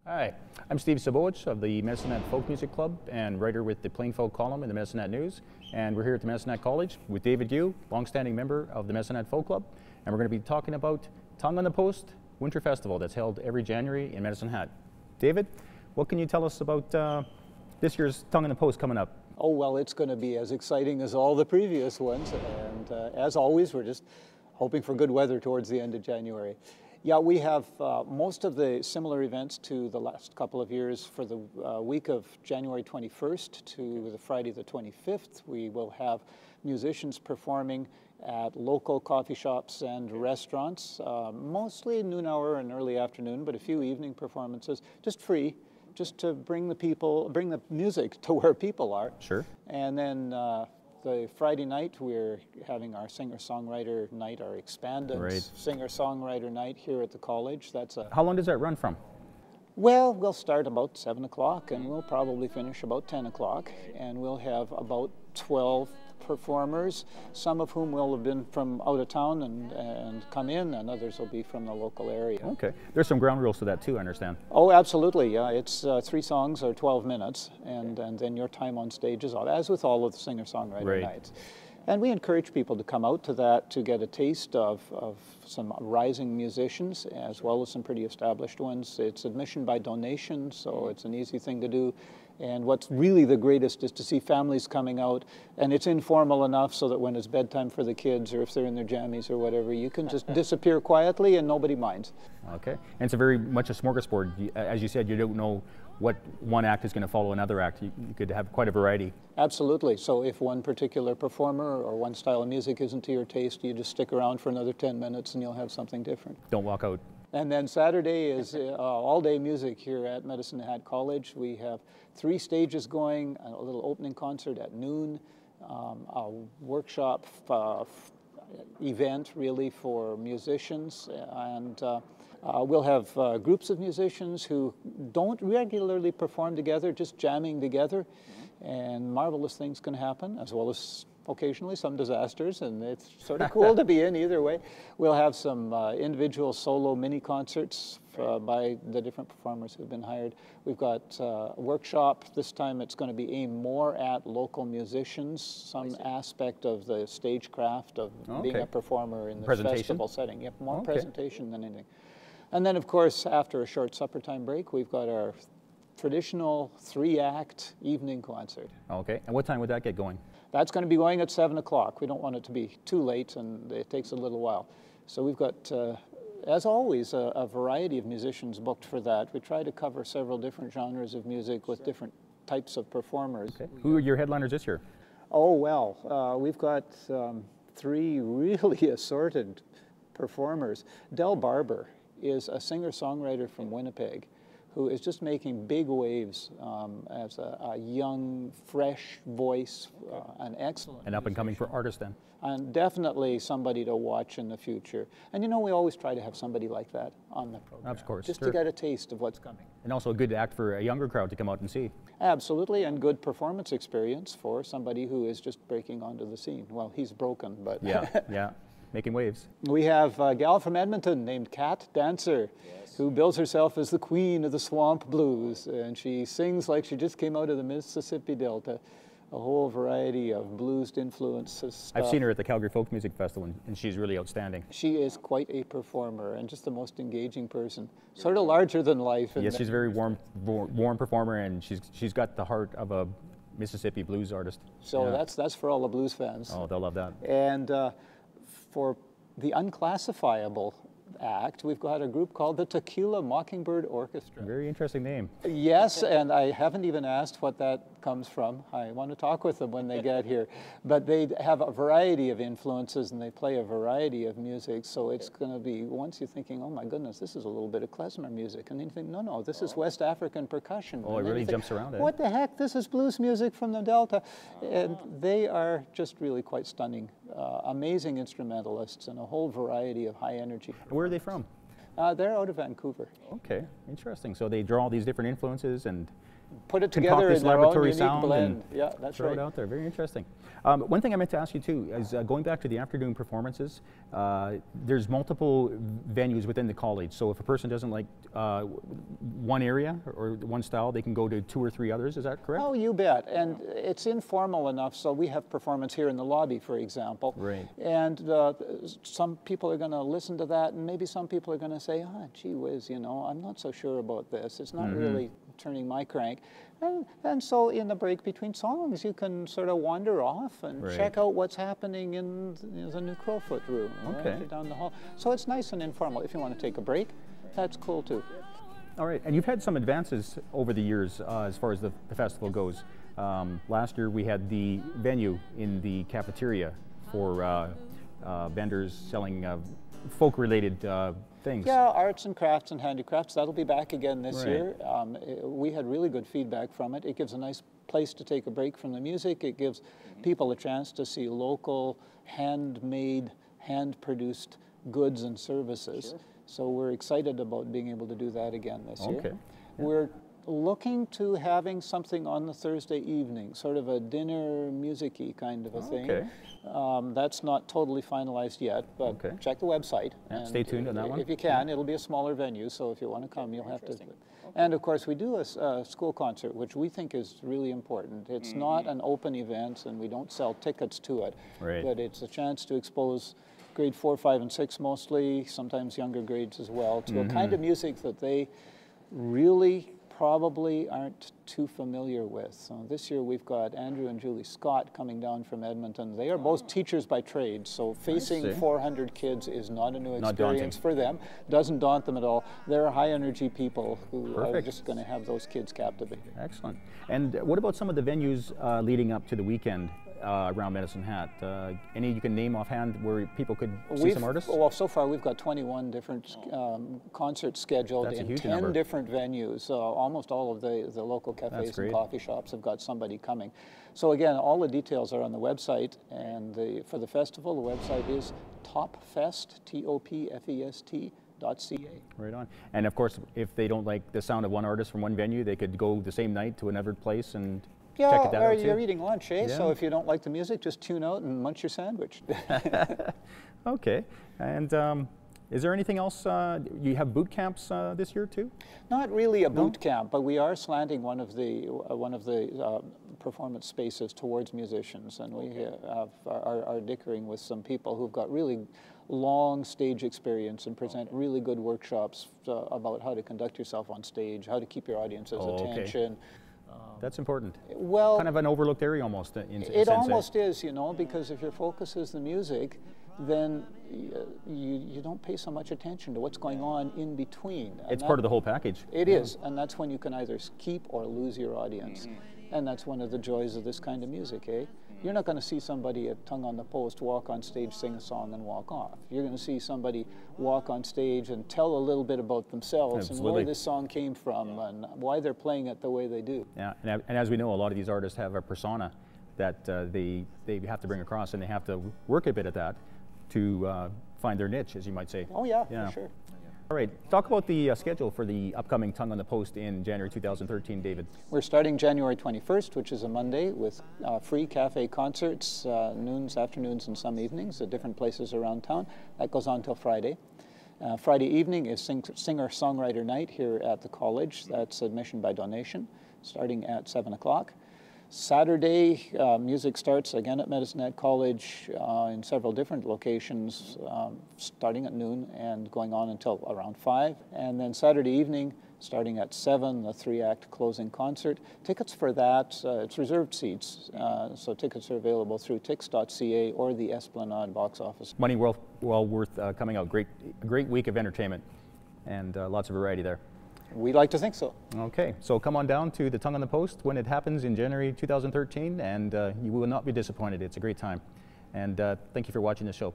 Hi, I'm Steve Sabowicz of the Medicine Hat Folk Music Club and writer with the Plainfolk column in the Medicine Hat News. And we're here at the Medicine Hat College with David Gue, longstanding member of the Medicine Hat Folk Club. And we're going to be talking about Tongue on the Post Winter Festival that's held every January in Medicine Hat. David, what can you tell us about this year's Tongue on the Post coming up? Oh, well, it's going to be as exciting as all the previous ones. And as always, we're just hoping for good weather towards the end of January. Yeah, we have most of the similar events to the last couple of years. For the week of January 21st to the Friday the 25th, we will have musicians performing at local coffee shops and restaurants, mostly noon hour and early afternoon, but a few evening performances, just free, just to bring the music to where people are. Sure. And then the Friday night, we're having our singer-songwriter night, our expanded singer-songwriter night here at the college. How long does that run from? Well, we'll start about 7 o'clock and we'll probably finish about 10 o'clock. And we'll have about 12 performers, some of whom will have been from out of town and come in, and others will be from the local area. Okay. There's some ground rules to that too, I understand. Oh, absolutely. Yeah, it's 3 songs or 12 minutes, and then your time on stage is off, as with all of the singer-songwriter nights. And we encourage people to come out to that to get a taste of some rising musicians as well as some pretty established ones. It's admission by donation, so it's an easy thing to do. And what's really the greatest is to see families coming out, and it's informal enough so that when it's bedtime for the kids or if they're in their jammies or whatever, you can just disappear quietly and nobody minds. Okay. And it's a very much a smorgasbord. As you said, you don't know what one act is going to follow another act. You could have quite a variety. Absolutely. So if one particular performer or one style of music isn't to your taste, you just stick around for another 10 minutes and you'll have something different. Don't walk out. And then Saturday is all-day music here at Medicine Hat College. We have 3 stages going, a little opening concert at noon, a workshop event really for musicians, and we'll have groups of musicians who don't regularly perform together, just jamming together, and marvelous things can happen, as well as occasionally some disasters, and it's sort of cool to be in either way. We'll have some individual solo mini concerts by the different performers who've been hired. We've got a workshop. This time it's going to be aimed more at local musicians, some aspect of the stagecraft of being a performer in the festival setting. Yep, more presentation than anything. And then, of course, after a short supper time break, we've got our traditional 3-act evening concert. Okay, and what time would that get going? That's going to be going at 7 o'clock. We don't want it to be too late, and it takes a little while. So we've got, as always, a variety of musicians booked for that. We try to cover several different genres of music with different types of performers. Okay. Who are your headliners this year? Oh, well, we've got 3 really assorted performers. Del Barber is a singer-songwriter from Winnipeg who is just making big waves as a young, fresh voice, an excellent An up-and-coming artist then. And definitely somebody to watch in the future. And you know, we always try to have somebody like that on the program. Of course. Just to get a taste of what's coming. And also a good act for a younger crowd to come out and see. Absolutely, and good performance experience for somebody who is just breaking onto the scene. Well, he's broken, but... Yeah, making waves. We have a gal from Edmonton named Kat Dancer, who bills herself as the queen of the swamp blues, and she sings like she just came out of the Mississippi Delta, a whole variety of blues-influenced stuff. I've seen her at the Calgary Folk Music Festival, and she's really outstanding. She is quite a performer and just the most engaging person, sort of larger than life. Yes, she's a very warm performer, and she's got the heart of a Mississippi blues artist. So that's for all the blues fans. Oh, they'll love that. And for the unclassifiable act, we've got a group called the Tequila Mockingbird Orchestra. Very interesting name. Yes, and I haven't even asked what that comes from. I want to talk with them when they get here. But they have a variety of influences and they play a variety of music, so it's going to be, once you're thinking, oh my goodness, this is a little bit of klezmer music, and then you think, no, this is West African percussion. Oh, it really jumps around, eh? What the heck, this is blues music from the Delta. And they are just really quite stunning. Amazing instrumentalists and a whole variety of high energy. Where are they from? They're out of Vancouver. Okay, interesting. So they draw all these different influences and put it together this in their own laboratory unique sound blend. and Yeah, that's throw right. it out there. Very interesting. One thing I meant to ask you too is going back to the afternoon performances. There's multiple venues within the college, so if a person doesn't like one area or one style, they can go to 2 or 3 others. Is that correct? Oh, you bet. And it's informal enough, so we have performance here in the lobby, for example. Right. And some people are going to listen to that, and maybe some people are going to say, gee whiz, you know, I'm not so sure about this. It's not really turning my crank. And so in the break between songs, you can sort of wander off and check out what's happening in the New Crowfoot room right down the hall. So it's nice and informal. If you want to take a break, that's cool too. All right, and you've had some advances over the years as far as the festival goes. Last year we had the venue in the cafeteria for vendors selling folk-related things. Yeah, arts and crafts and handicrafts. That'll be back again this year. We had really good feedback from it. It gives a nice place to take a break from the music. It gives people a chance to see local, handmade, hand-produced goods and services. So we're excited about being able to do that again this year. We're looking to having something on the Thursday evening, sort of a dinner music-y kind of a thing. That's not totally finalized yet, but check the website. And stay tuned on that one. If you can, it'll be a smaller venue, so if you want to come, you'll have to. And of course, we do a school concert, which we think is really important. It's not an open event, and we don't sell tickets to it, but it's a chance to expose grade 4, 5, and 6 mostly, sometimes younger grades as well, to a kind of music that they really probably aren't too familiar with. So this year we've got Andrew and Julie Scott coming down from Edmonton. They are both teachers by trade, so facing 400 kids is not a new experience for them. Doesn't daunt them at all. They're high energy people who are just going to have those kids captivated. Excellent. And what about some of the venues leading up to the weekend around Medicine Hat? Any you can name offhand where people could see some artists? Well, so far we've got 21 different concerts scheduled in 10 different venues. Almost all of the local cafes and coffee shops have got somebody coming. So again, all the details are on the website, and for the festival, the website is topfest, TOPFEST.ca. Right on. And of course, if they don't like the sound of one artist from one venue, they could go the same night to another place and check it out. Or you're eating lunch, eh? So if you don't like the music, just tune out and munch your sandwich. Okay. And is there anything else? You have boot camps this year too? Not really a boot camp, but we are slanting one of the performance spaces towards musicians, and we are dickering with some people who've got really long stage experience and present really good workshops about how to conduct yourself on stage, how to keep your audience's attention. That's important. Well, kind of an overlooked area almost. It almost is, you know, because if your focus is the music, then you don't pay so much attention to what's going on in between. And it's part of the whole package. It is, and that's when you can either keep or lose your audience. And that's one of the joys of this kind of music, eh? You're not going to see somebody at Tongue on the Post walk on stage, sing a song, and walk off. You're going to see somebody walk on stage and tell a little bit about themselves and where this song came from and why they're playing it the way they do. Yeah, and as we know, a lot of these artists have a persona that they have to bring across, and they have to work a bit at that to find their niche, as you might say. Oh yeah, for sure. All right, talk about the schedule for the upcoming Tongue on the Post in January 2013, David. We're starting January 21st, which is a Monday, with free cafe concerts, noons, afternoons, and some evenings at different places around town. That goes on till Friday. Friday evening is singer-songwriter night here at the college. That's admission by donation, starting at 7 o'clock. Saturday, music starts again at Medicine Hat College in several different locations, starting at noon and going on until around 5. And then Saturday evening, starting at 7, the 3-act closing concert. Tickets for that, it's reserved seats, so tickets are available through tix.ca or the Esplanade box office. Money well worth coming out. Great week of entertainment, and lots of variety there. We like to think so. Okay, so come on down to the Tongue on the Post when it happens in January 2013, and you will not be disappointed. It's a great time. And thank you for watching the show.